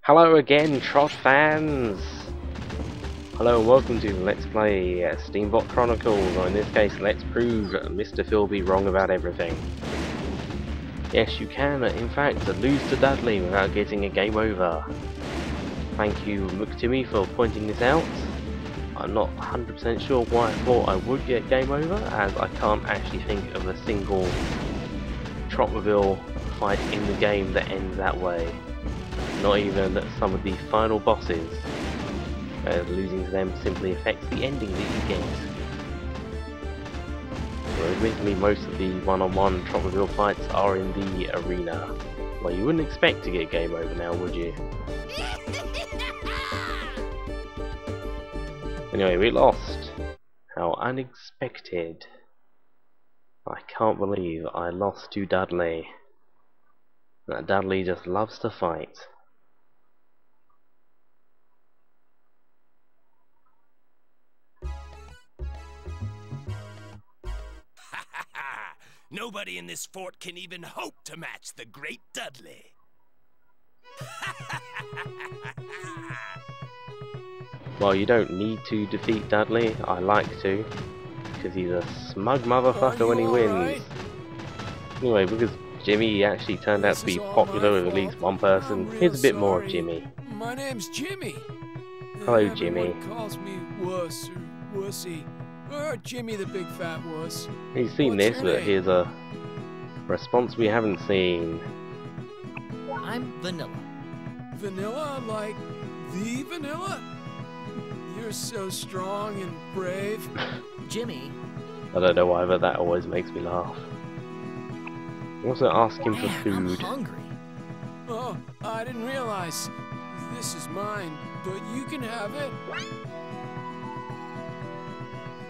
Hello again, Trot fans! Hello and welcome to Let's Play Steambot Chronicles, or in this case, let's prove Mr. Philby wrong about everything. Yes, you can, in fact, lose to Dudley without getting a game over. Thank you, Timmy, for pointing this out. I'm not 100% sure why I thought I would get game over, as I can't actually think of a single Trotmobile fight in the game that ends that way. Not even some of the final bosses. Losing to them simply affects the ending that you get. So admittedly, most of the one-on-one Trotmobile fights are in the arena. Well, you wouldn't expect to get game over now, would you? Anyway, we lost. How unexpected. I can't believe I lost to Dudley. That Dudley just loves to fight. Nobody in this fort can even hope to match the great Dudley. Well, you don't need to defeat Dudley. I like to, because he's a smug motherfucker when he wins. Right? Anyway, because Jimmy actually turned out to be popular with at least one person, here's a bit more of Jimmy. My name's Jimmy. Hello, Jimmy. Everyone calls me Wuss or Wussy. Or Jimmy the Big Fat Wuss. He's seen this, but here's a response we haven't seen. I'm Vanilla. Vanilla? Like the vanilla? You're so strong and brave. Jimmy. I don't know why, but that always makes me laugh. Also ask him for food. I'm hungry. Oh, I didn't realize. This is mine, but you can have it.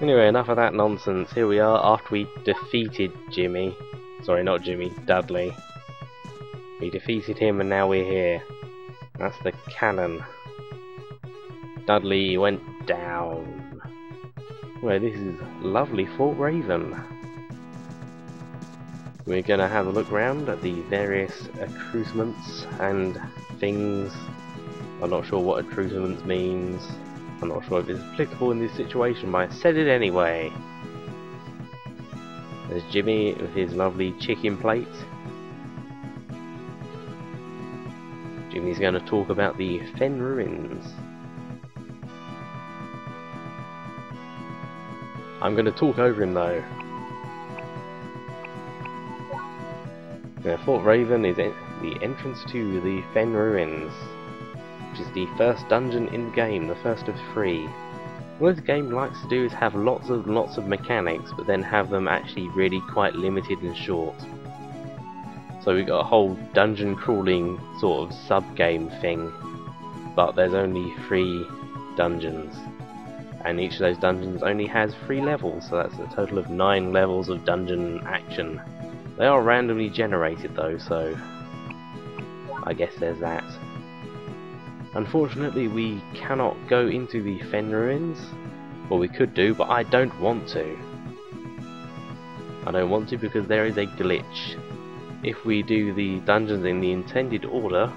Anyway, enough of that nonsense. Here we are after we defeated Jimmy. Sorry, not Jimmy, Dudley. We defeated him and now we're here. That's the canon. Dudley went down. Well, this is lovely Fort Raven. We're gonna have a look round at the various accoutrements and things. I'm not sure what accoutrements means. I'm not sure if it's applicable in this situation, but I said it anyway. There's Jimmy with his lovely chicken plate. Jimmy's going to talk about the Fen ruins. I'm going to talk over him though. Now, Fort Raven is the entrance to the Fen ruins, which is the first dungeon in the game, the first of 3. What this game likes to do is have lots of mechanics, but then have them actually really quite limited and short. So we've got a whole dungeon crawling sort of sub-game thing, but there's only 3 dungeons. And each of those dungeons only has 3 levels, so that's a total of 9 levels of dungeon action. They are randomly generated though, so I guess there's that. Unfortunately, we cannot go into the Fen ruins. Well, we could do, but I don't want to. I don't want to because there is a glitch. If we do the dungeons in the intended order,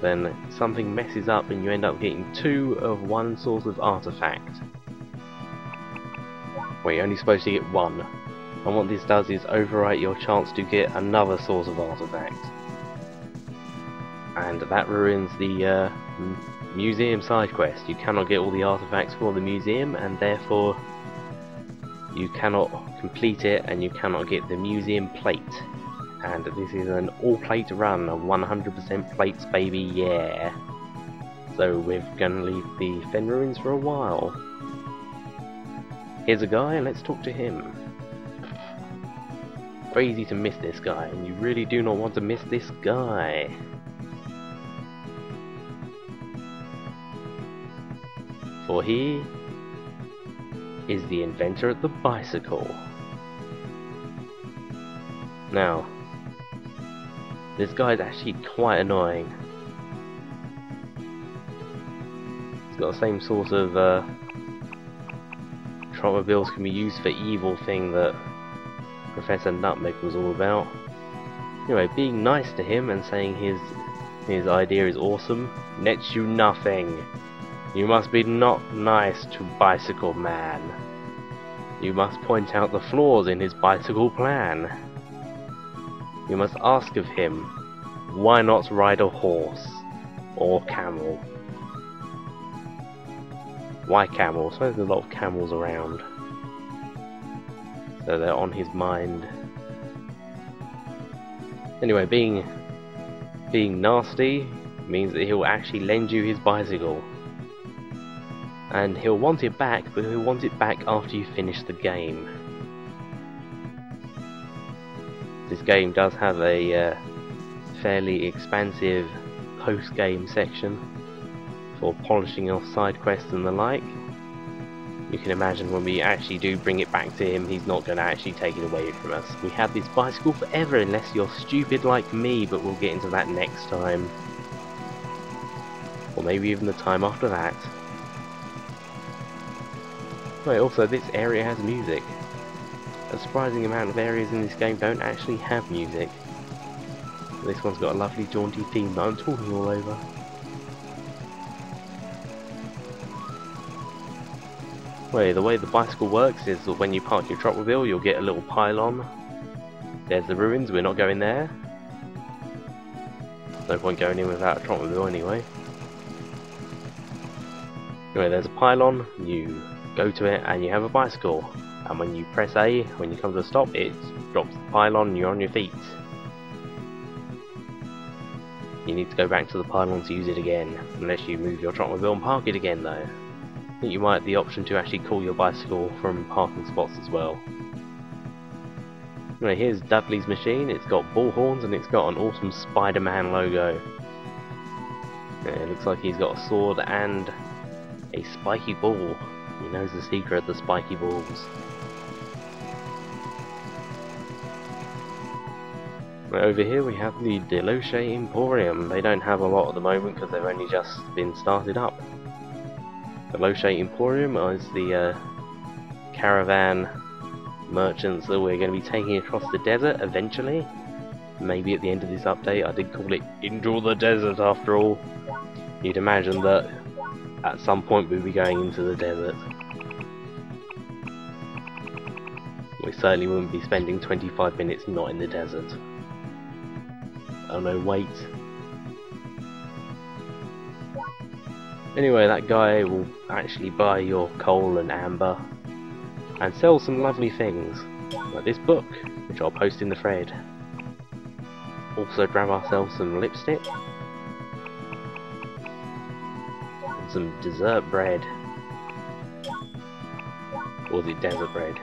then something messes up and you end up getting 2 of one sort of artifact. Well, you're only supposed to get 1. And what this does is overwrite your chance to get another source of artifact. And that ruins the museum side quest. You cannot get all the artifacts for the museum, and therefore you cannot complete it, and you cannot get the museum plate. And this is an all-plate run, a 100% plates, baby, yeah. So we're gonna leave the Fen ruins for a while. Here's a guy, and let's talk to him. Very easy to miss this guy, and you really do not want to miss this guy. For he is the inventor of the bicycle. Now, this guy is actually quite annoying. He's got the same sort of Trotmobiles can be used for evil thing that Professor Nutmeg was all about. Anyway, being nice to him and saying his his idea is awesome, nets you nothing. You must be not nice to Bicycle Man. You must point out the flaws in his bicycle plan. You must ask of him, why not ride a horse or camel? Why camel? So there's a lot of camels around, so they're on his mind. Anyway, being nasty means that he'll actually lend you his bicycle, and he'll want it back, but he'll want it back after you finish the game. This game does have a fairly expansive post-game section for polishing off side quests and the like. You can imagine when we actually do bring it back to him, he's not going to actually take it away from us. We have this bicycle forever unless you're stupid like me, but we'll get into that next time. Or maybe even the time after that. Right, also this area has music. A surprising amount of areas in this game don't actually have music. This one's got a lovely jaunty theme that I'm talking all over. Well, the way the bicycle works is that when you park your Trotmobile, you'll get a little pylon. There's the ruins, we're not going there. No point going in without a Trotmobile anyway. Anyway, there's a pylon, you go to it and you have a bicycle. And when you press A, when you come to a stop, it drops the pylon and you're on your feet. You need to go back to the pylon to use it again, unless you move your Trotmobile and park it again though. I think you might have the option to actually call your bicycle from parking spots as well. Anyway, here's Dudley's machine. It's got bull horns and it's got an awesome Spider-Man logo. Yeah, it looks like he's got a sword and a spiky ball. He knows the secret of the spiky balls. Right, over here we have the Deloche Emporium. They don't have a lot at the moment because they've only just been started up. The Deloche Emporium is the caravan merchants that we're going to be taking across the desert eventually. Maybe at the end of this update. I did call it Into the Desert after all. You'd imagine that at some point we'll be going into the desert. We certainly wouldn't be spending 25 minutes not in the desert. Oh no, wait. Anyway, that guy will actually buy your coal and amber and sell some lovely things, like this book, which I'll post in the thread. Also grab ourselves some lipstick and some dessert bread. Or is it desert bread?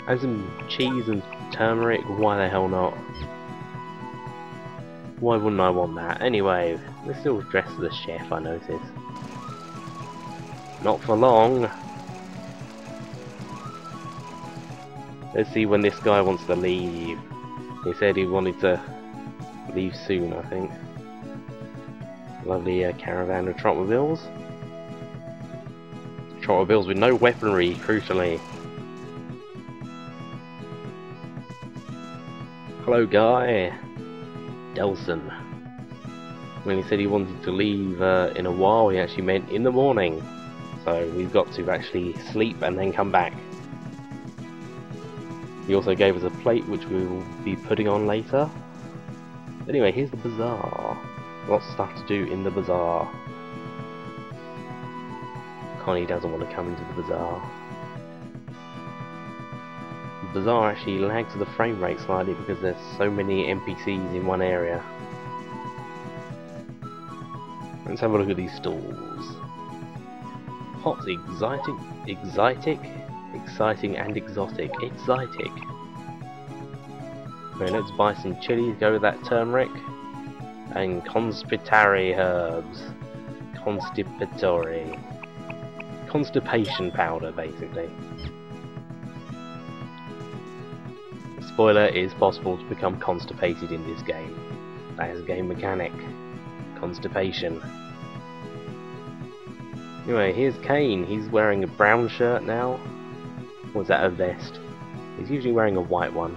And some cheese and turmeric, why the hell not? Why wouldn't I want that? Anyway, we're still dressed as a chef, I noticed. Not for long. Let's see when this guy wants to leave. He said he wanted to leave soon, I think. Lovely caravan of Trotmobiles. Trotmobiles with no weaponry, crucially. Hello, guy. Delson. When he said he wanted to leave in a while, he actually meant in the morning. So we've got to actually sleep and then come back. He also gave us a plate which we will be putting on later. Anyway, here's the bazaar. Lots of stuff to do in the bazaar. Connie doesn't want to come into the bazaar. The bazaar actually lags the frame rate slightly because there's so many NPCs in one area. Let's have a look at these stalls. Hot, exciting and exotic. Exotic. Okay, let's buy some chilies, go with that turmeric. And conspiratory herbs. Constipatory. Constipation powder, basically. Spoiler, it is possible to become constipated in this game. That is a game mechanic. Constipation. Anyway, here's Kane. He's wearing a brown shirt now. Or is that a vest? He's usually wearing a white one.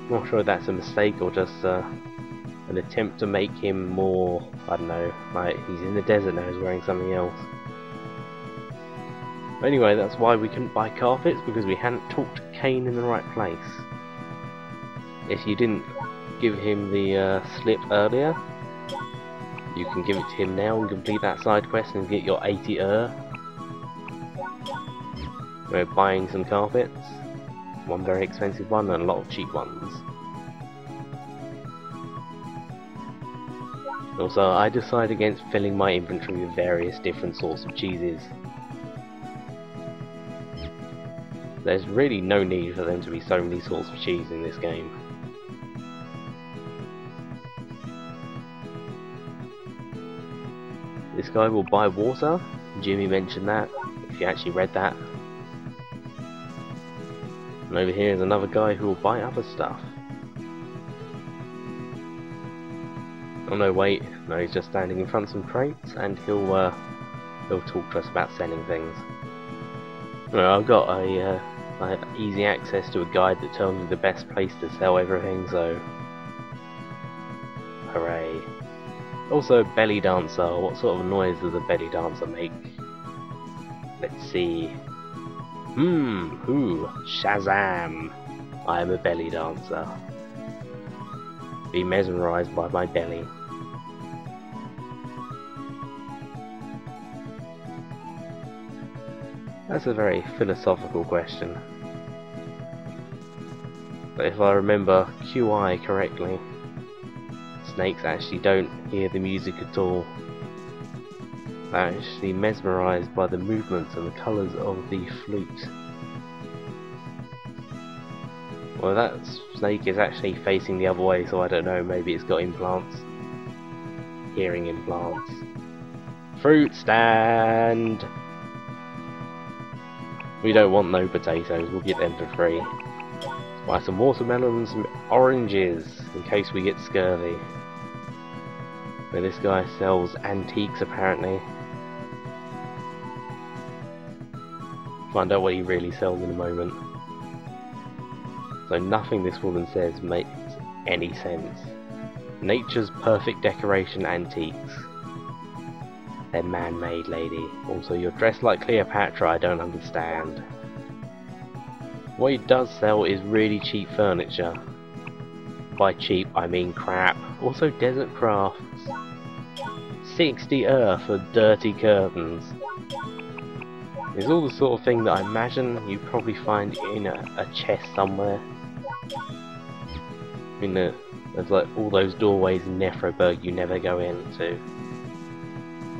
I'm not sure if that's a mistake or just a an attempt to make him more, I don't know, like he's in the desert now, he's wearing something else. Anyway, that's why we couldn't buy carpets, because we hadn't talked Cain in the right place. If you didn't give him the slip earlier, you can give it to him now and complete that side quest and get your 80 We're buying some carpets, one very expensive one and a lot of cheap ones. Also, I decided against filling my inventory with various different sorts of cheeses. There's really no need for them to be so many sorts of cheese in this game. This guy will buy water. Jimmy mentioned that, if you actually read that. And over here is another guy who will buy other stuff. Oh no, wait, no, he's just standing in front of some crates and he'll talk to us about selling things. Well, I've got easy access to a guide that tells me the best place to sell everything, so hooray. Also, belly dancer. What sort of noise does a belly dancer make? Let's see. Who? Shazam! I am a belly dancer. Be mesmerized by my belly. That's a very philosophical question. But if I remember QI correctly, snakes actually don't hear the music at all. They're actually mesmerized by the movements and the colours of the flute. Well, that snake is actually facing the other way, so I don't know, maybe it's got implants. Hearing implants. Fruit stand! We don't want no potatoes, we'll get them for free. Let's buy some watermelons and some oranges, in case we get scurvy. Now this guy sells antiques apparently. Find out what he really sells in a moment. So nothing this woman says makes any sense. Nature's perfect decoration antiques. They're man-made, lady. Also, you're dressed like Cleopatra, I don't understand. What he does sell is really cheap furniture. By cheap, I mean crap. Also, desert crafts. 60 for dirty curtains. It's all the sort of thing that I imagine you probably find in a chest somewhere. There's like all those doorways in Nephroburg you never go into.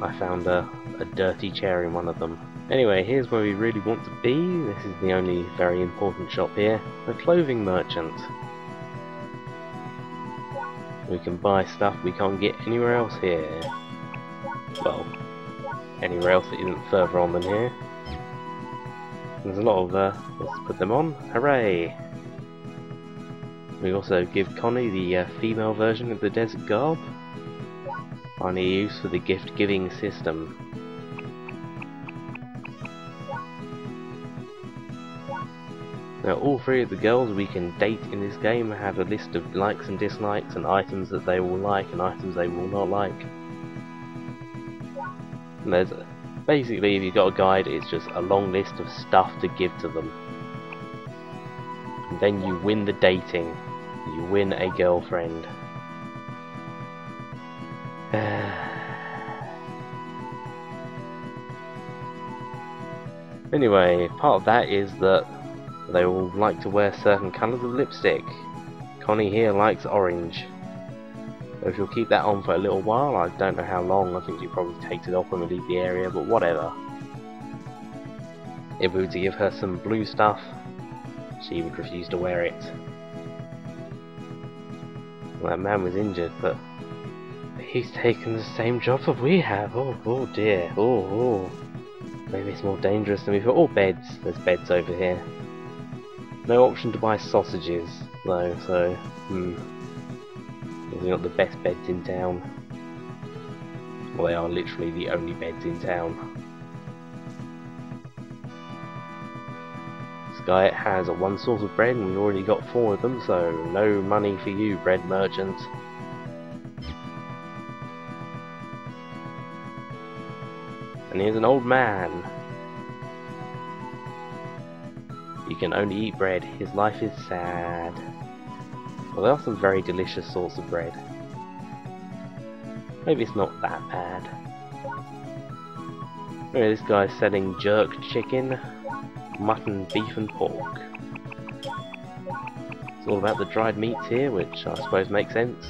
I found a dirty chair in one of them. Anyway, here's where we really want to be. This is the only very important shop here. The clothing merchant. We can buy stuff we can't get anywhere else here. Well, anywhere else that isn't further on than here. There's a lot of, let's put them on. Hooray! We also give Connie the female version of the desert garb. Finally used for the gift giving system. Now all three of the girls we can date in this game have a list of likes and dislikes and items that they will like and items they will not like. And there's basically, if you've got a guide, it's just a long list of stuff to give to them. And then you win the dating. You win a girlfriend. Anyway, part of that is that they all like to wear certain colours of lipstick. Connie here likes orange. So she'll keep that on for a little while. I don't know how long. I think she probably takes it off when we leave the area, but whatever. If we were to give her some blue stuff, she would refuse to wear it. Well, that man was injured, but he's taken the same job that we have. Oh dear. Oh. Maybe it's more dangerous than we thought. Oh, beds. There's beds over here. No option to buy sausages, though, so, These are not the best beds in town. Well, they are literally the only beds in town. This guy has one source of bread and we already got 4 of them, so no money for you, bread merchant. And here's an old man. He can only eat bread. His life is sad. Well, there are some very delicious sorts of bread. Maybe it's not that bad. Anyway, this guy's selling jerk chicken, mutton, beef and pork. It's all about the dried meats here, which I suppose makes sense.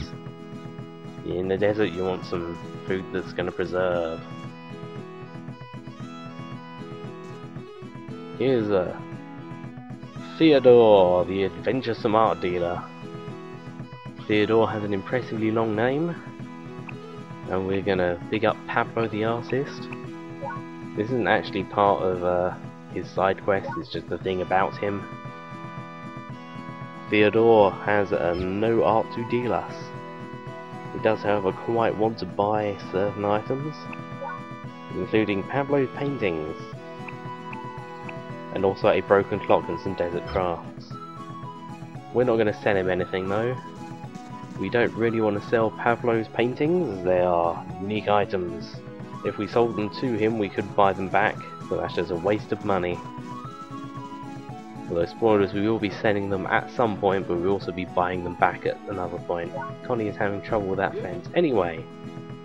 In the desert you want some food that's going to preserve. Here's Theodore, the adventuresome art dealer. Theodore has an impressively long name, and we're gonna big up Pablo the artist. This isn't actually part of his side quest, it's just the thing about him. Theodore has no art to deal us. He does, however, quite want to buy certain items, including Pablo's paintings, and also a broken clock and some desert crafts. We're not going to sell him anything though. We don't really want to sell Pablo's paintings, as they are unique items. If we sold them to him we could buy them back, but that's just a waste of money. Although spoilers, we will be selling them at some point, but we'll also be buying them back at another point. Connie is having trouble with that fence. Anyway,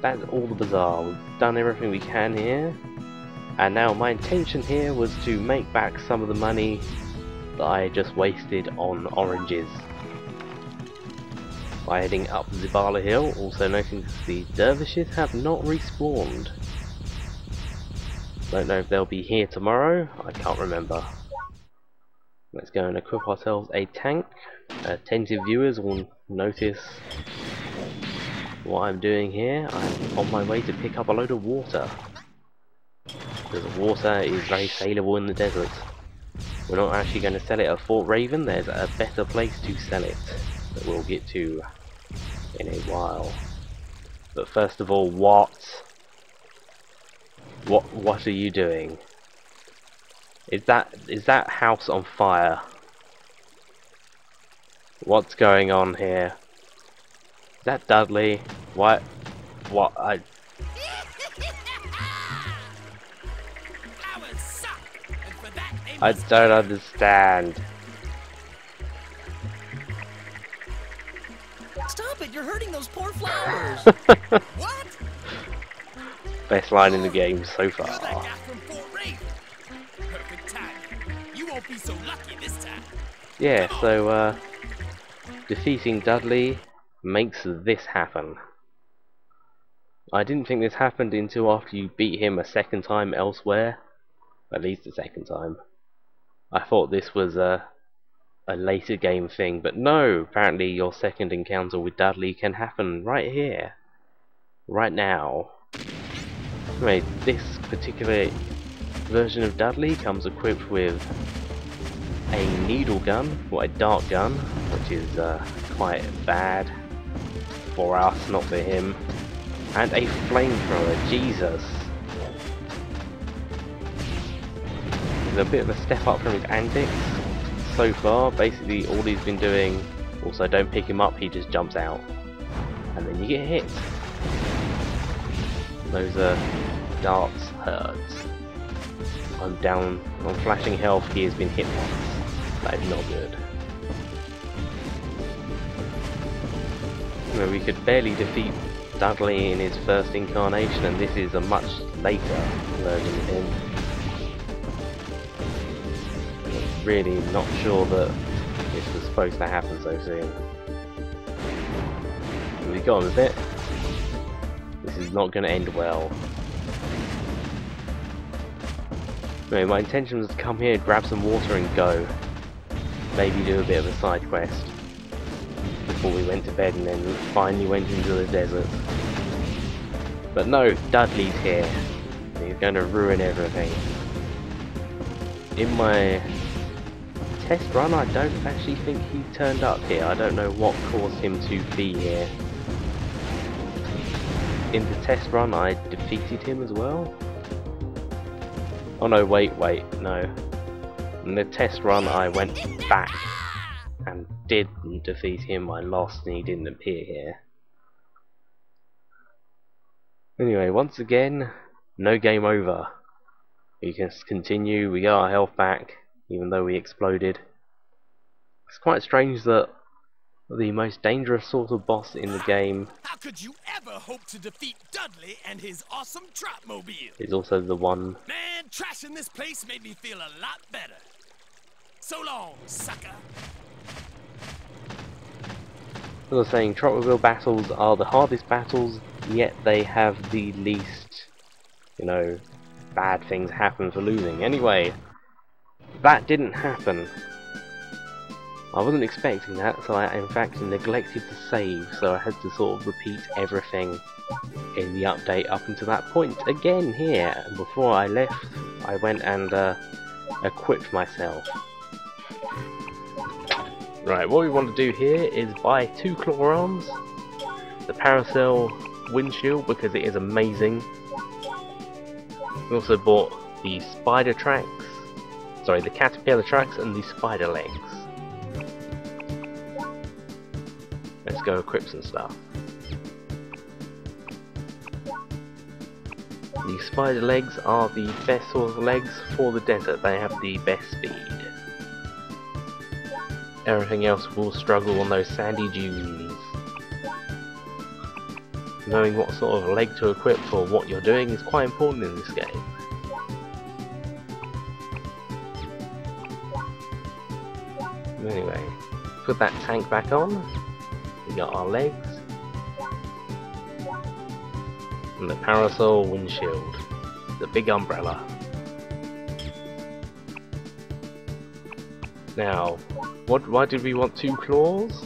that's all the bazaar. We've done everything we can here. And now my intention here was to make back some of the money that I just wasted on oranges. By heading up Zibala Hill, also noting the dervishes have not respawned. Don't know if they'll be here tomorrow, I can't remember. Let's go and equip ourselves a tank. Attentive viewers will notice what I'm doing here. I'm on my way to pick up a load of water. Because water is very saleable in the desert. We're not actually going to sell it at Fort Raven, there's a better place to sell it that we'll get to in a while. But first of all, what are you doing? Is that house on fire? What's going on here? Is that Dudley? What I don't understand. Stop it! You're hurting those poor flowers! What? Best line in the game so You're that far. guy from Fort Raven. Perfect timing. You won't be so lucky this time. Yeah, so defeating Dudley makes this happen. I didn't think this happened until after you beat him a second time elsewhere. At least a second time. I thought this was a later game thing, but no, apparently your second encounter with Dudley can happen right here. Right now. Anyway, this particular version of Dudley comes equipped with a needle gun, or a dart gun, which is quite bad for us, not for him, and a flamethrower. Jesus. A bit of a step up from his antics so far. Basically all he's been doing, also don't pick him up, he just jumps out and then you get hit. Those darts hurt. I'm down on flashing health, he has been hit once. That is not good. We could barely defeat Dudley in his first incarnation, and this is a much later version of him. Really not sure that this was supposed to happen so soon. We got him a bit. This is not going to end well. Anyway, my intention was to come here, grab some water and go. Maybe do a bit of a side quest before we went to bed and then finally went into the desert. But no, Dudley's here. He's going to ruin everything. In my test run, I don't actually think he turned up here. I don't know what caused him to be here. In the test run, I defeated him as well. Oh no, wait, no. In the test run, I went back and didn't defeat him. I lost and he didn't appear here. Anyway, once again, no game over. We can continue, we get our health back, even though we exploded. It's quite strange that the most dangerous sort of boss in the game How could you ever hope to defeat Dudley and his awesome Trotmobile? is also the one. Man, trashing this place made me feel a lot better. So long, sucker. As I was saying, Trotmobile battles are the hardest battles, yet they have the least, you know, bad things happen for losing. Anyway, that didn't happen. I wasn't expecting that, so I in fact neglected to save, so I had to sort of repeat everything in the update up until that point again here. And before I left, I went and equipped myself. Right, what we want to do here is buy 2 claw arms, the Paracel windshield because it is amazing. We also bought the spider tracks, sorry, the caterpillar tracks and the spider legs. Let's go equip some stuff. The spider legs are the best sort of legs for the desert, they have the best speed. Everything else will struggle on those sandy dunes. Knowing what sort of leg to equip for what you're doing is quite important in this game. Anyway, put that tank back on. We got our legs. And the Parasol windshield. The big umbrella. Now, why did we want 2 claws?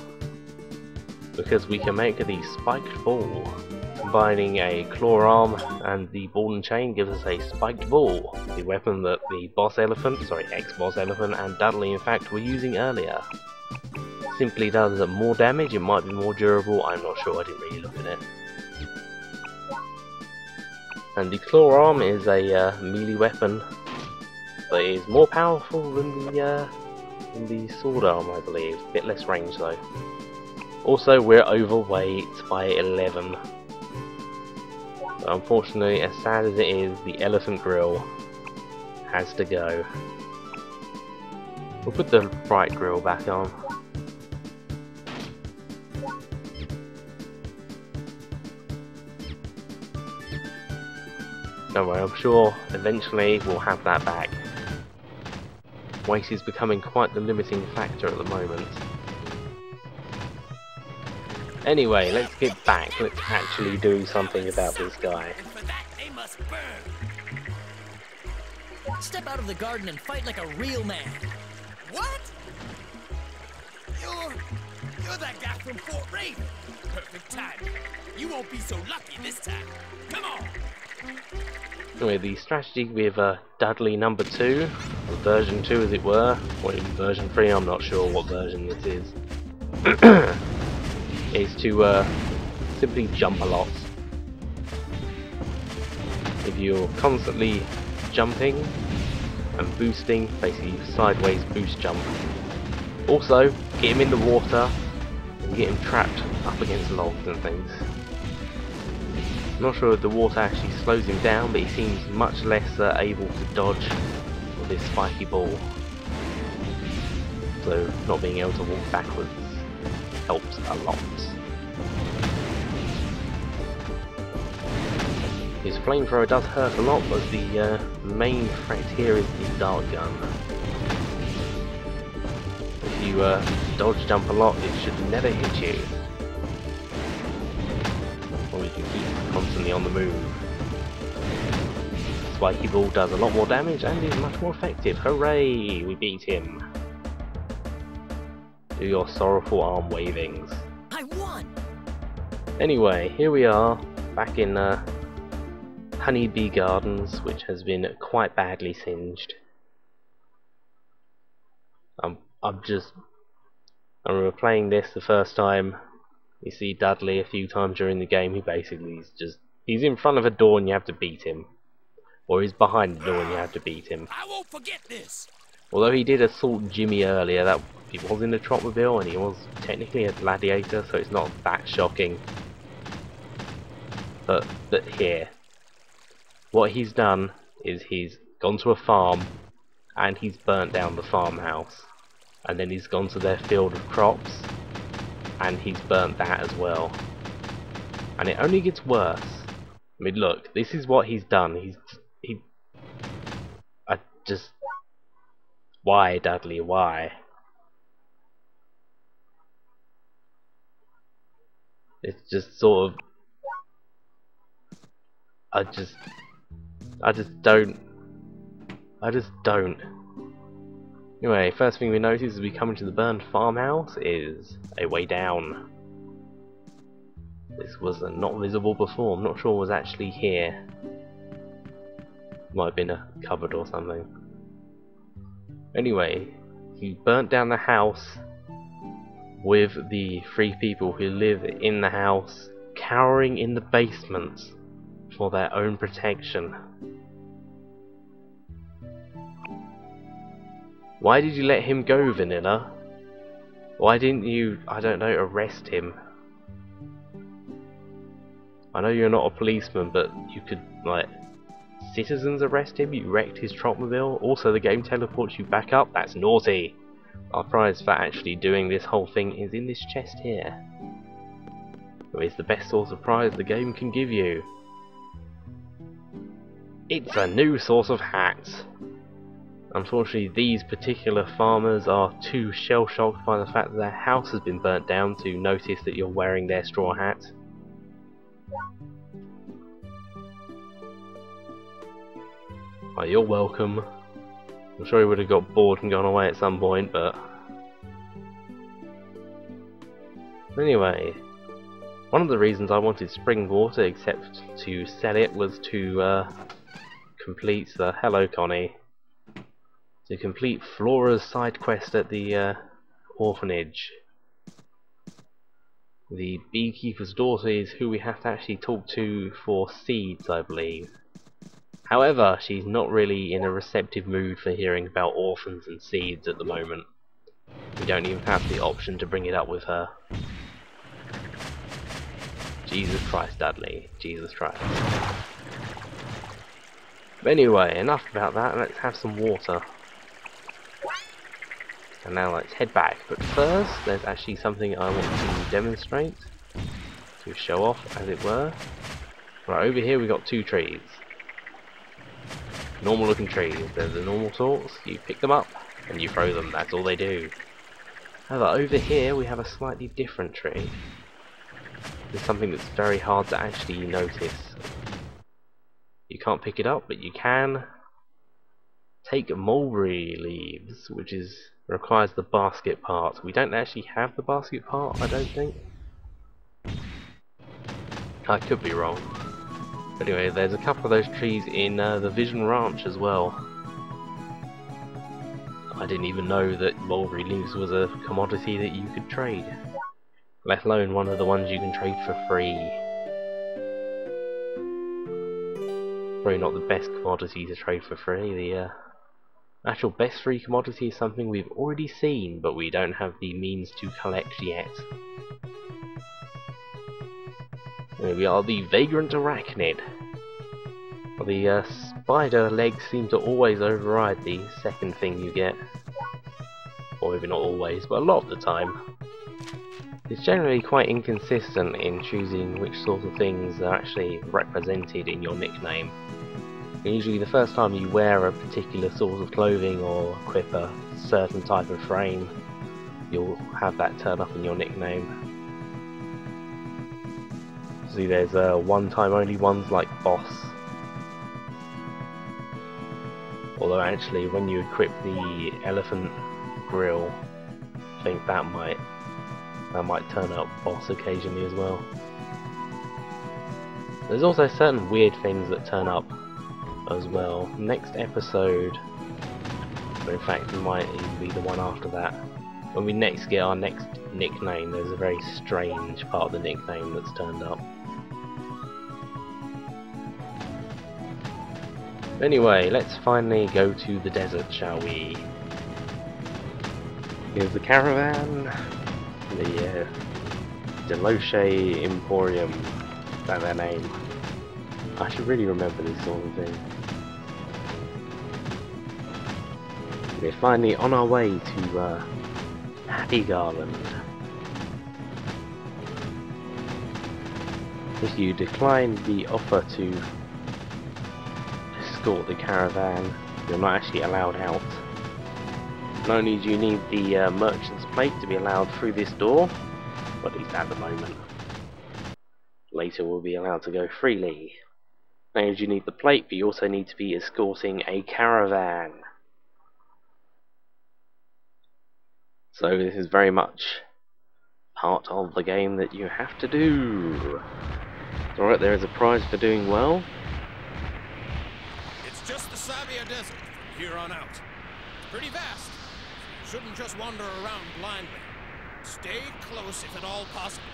Because we can make the spiked ball. Combining a claw arm and the ball and chain gives us a spiked ball, the weapon that the boss elephant, sorry, ex-boss elephant and Dudley in fact were using earlier. Simply does more damage, it might be more durable, I'm not sure, I didn't really look at it. And the claw arm is a melee weapon, but it is more powerful than the sword arm, I believe. A bit less range though. Also, we're overweight by 11. But unfortunately, as sad as it is, the elephant grill has to go. We'll put the bright grill back on. Don't worry, I'm sure eventually we'll have that back. Weight is becoming quite the limiting factor at the moment. Anyway, let's get back. Let's actually do something about this guy. And for that, they must burn. Step out of the garden and fight like a real man. What? You're that guy from Fort Raven. Perfect timing. You won't be so lucky this time. Come on. Anyway, the strategy with Dudley number 2, or version 2 as it were, or even version 3, I'm not sure what version this is, is to simply jump a lot. If you're constantly jumping and boosting, basically sideways boost jump. Also, get him in the water and get him trapped up against logs and things. I'm not sure if the water actually slows him down, but he seems much less able to dodge with this spiky ball. So not being able to walk backwards helps a lot. His flamethrower does hurt a lot, but the main threat here is the dart gun. If you dodge jump a lot, it should never hit you. Or you can keep constantly on the move. Spiky ball does a lot more damage and is much more effective. Hooray! We beat him. Do your sorrowful arm wavings. I won! Anyway, here we are, back in Honeybee Gardens, which has been quite badly singed. I remember playing this the first time. You see Dudley a few times during the game. He basically he's in front of a door and you have to beat him, or he's behind the door and you have to beat him. I won't forget this. Although he did assault Jimmy earlier, that he was in the Trotmobile and he was technically a gladiator, so it's not that shocking. But here, what he's done is he's gone to a farm and he's burnt down the farmhouse, and then he's gone to their field of crops and he's burnt that as well. And it only gets worse. I mean, look, this is what he's done. Why, Dudley? Why? It's just sort of. I just don't. Anyway, first thing we notice as we come into the burned farmhouse is a way down. This was not visible before. I'm not sure it was actually here. Might have been a cupboard or something. Anyway, he burnt down the house with the 3 people who live in the house cowering in the basements for their own protection. Why did you let him go, Vanilla? Why didn't you, I don't know, arrest him? I know you're not a policeman, but you could, like, citizens arrest him? You wrecked his Trotmobile? Also, the game teleports you back up? That's naughty! Our prize for actually doing this whole thing is in this chest here. It's the best source of prize the game can give you. It's a new source of hats! Unfortunately, these particular farmers are too shell-shocked by the fact that their house has been burnt down to notice that you're wearing their straw hat. Oh, you're welcome. I'm sure he would have got bored and gone away at some point, but... Anyway, one of the reasons I wanted spring water except to sell it was to complete the... Hello, Connie. To complete Flora's side quest at the orphanage. The beekeeper's daughter is who we have to actually talk to for seeds, I believe. However, she's not really in a receptive mood for hearing about orphans and seeds at the moment. We don't even have the option to bring it up with her. Jesus Christ, Dudley. Jesus Christ. But anyway, enough about that, let's have some water. And now let's head back, but first there's actually something I want to demonstrate, to show off as it were. Right, over here we got 2 trees. Normal looking trees, they're the normal sorts, you pick them up and you throw them, that's all they do. However, over here we have a slightly different tree. There's something that's very hard to actually notice. You can't pick it up, but you can take mulberry leaves, which requires the basket part. We don't actually have the basket part, I don't think. I could be wrong. But anyway, there's a couple of those trees in the Vision Ranch as well. I didn't even know that mulberry leaves was a commodity that you could trade. Let alone one of the ones you can trade for free. Probably not the best commodity to trade for free. The actual best free commodity is something we've already seen, but we don't have the means to collect yet. Here we are, the Vagrant Arachnid. Well, the spider legs seem to always override the second thing you get. Or maybe not always, but a lot of the time. It's generally quite inconsistent in choosing which sort of things are actually represented in your nickname. Usually the first time you wear a particular sort of clothing or equip a certain type of frame, you'll have that turn up in your nickname. See, there's one-time only ones like Boss. Although actually, when you equip the elephant grill, I think that might turn up Boss occasionally as well. There's also certain weird things that turn up as well. Next episode, or in fact it might even be the one after that, when we next get our next nickname, there's a very strange part of the nickname that's turned up. Anyway, let's finally go to the desert, shall we? Here's the caravan, the Deloche Emporium, is that their name? I should really remember this sort of thing. We're finally on our way to Happy Garland. If you decline the offer to escort the caravan, you're not actually allowed out. Not only do you need the merchant's plate to be allowed through this door, but at least at the moment. Later we'll be allowed to go freely. Not only do you need the plate, but you also need to be escorting a caravan. So this is very much part of the game that you have to do. Alright, there is a prize for doing well. It's just the Sabia Desert from here on out. It's pretty vast, so you shouldn't just wander around blindly. Stay close if at all possible.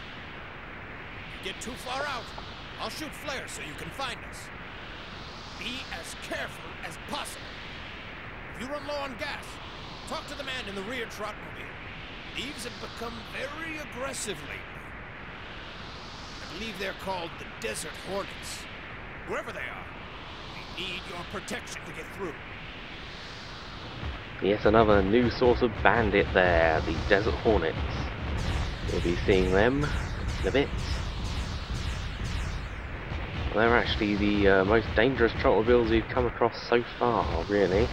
If you get too far out, I'll shoot flares so you can find us. Be as careful as possible. If you run low on gas, talk to the man in the rear trotmobile. Thieves have become very aggressive lately. I believe they're called the Desert Hornets. Wherever they are, we need your protection to get through. Yes, another new source of bandit there, the Desert Hornets. We'll be seeing them in a bit. They're actually the most dangerous trotmobiles we've come across so far, really.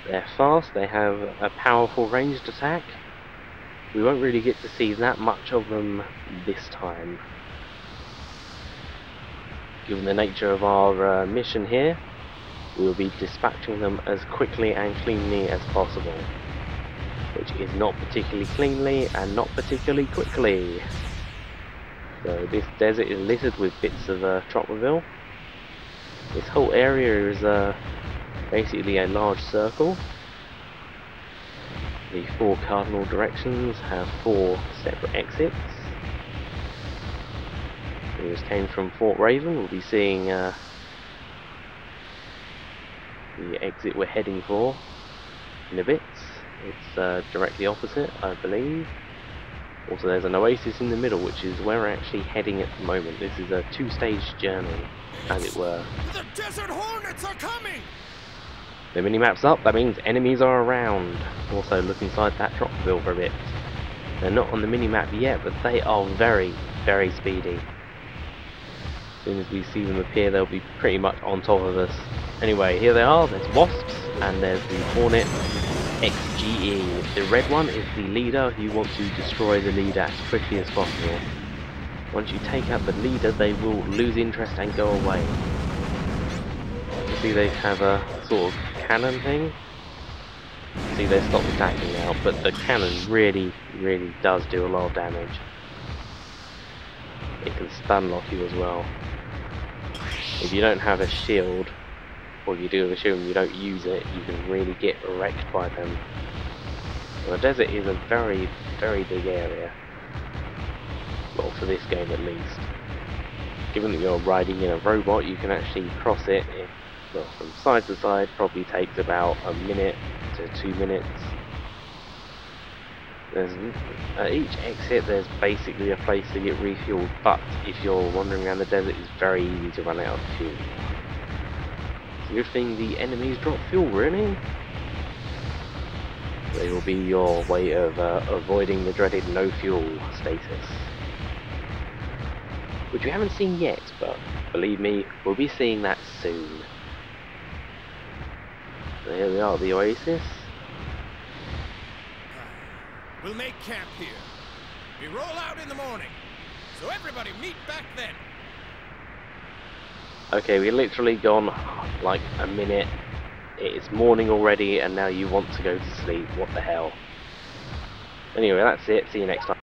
They're fast, they have a powerful ranged attack. We won't really get to see that much of them this time. Given the nature of our mission here, we will be dispatching them as quickly and cleanly as possible. Which is not particularly cleanly and not particularly quickly. So this desert is littered with bits of trotmobile. This whole area is basically a large circle. The 4 cardinal directions have 4 separate exits. We just came from Fort Raven. We'll be seeing the exit we're heading for in a bit. It's directly opposite, I believe. Also, there's an oasis in the middle, which is where we're actually heading at the moment. This is a 2-stage journey, as it were. The Desert Hornets are coming! The minimap's up, that means enemies are around. Also, look inside that trotmobile for a bit. They're not on the minimap yet, but they are very, very speedy. As soon as we see them appear, they'll be pretty much on top of us. Anyway, here they are. There's Wasps, and there's the Hornet XGE. The red one is the leader. You want to destroy the leader as quickly as possible. Once you take out the leader, they will lose interest and go away. You see they have a sort of cannon thing. See, they stopped attacking now, but the cannon really, really does do a lot of damage. It can stun lock you as well. If you don't have a shield, or if you do have a shield and you don't use it, you can really get wrecked by them. The desert is a very, very big area. Well, for this game at least. Given that you're riding in a robot, you can actually cross it well, from side to side. Probably takes about a minute to 2 minutes. At each exit there's basically a place to get refueled, but if you're wandering around the desert, it's very easy to run out of fuel. It's a good thing the enemies drop fuel, really. They will be your way of avoiding the dreaded no fuel status, which we haven't seen yet, but believe me, we'll be seeing that soon. So here we are, the oasis. We'll make camp here. We roll out in the morning, so everybody meet back then. Okay, we literally gone like a minute. It's morning already, and now you want to go to sleep. What the hell? Anyway, that's it. See you next time.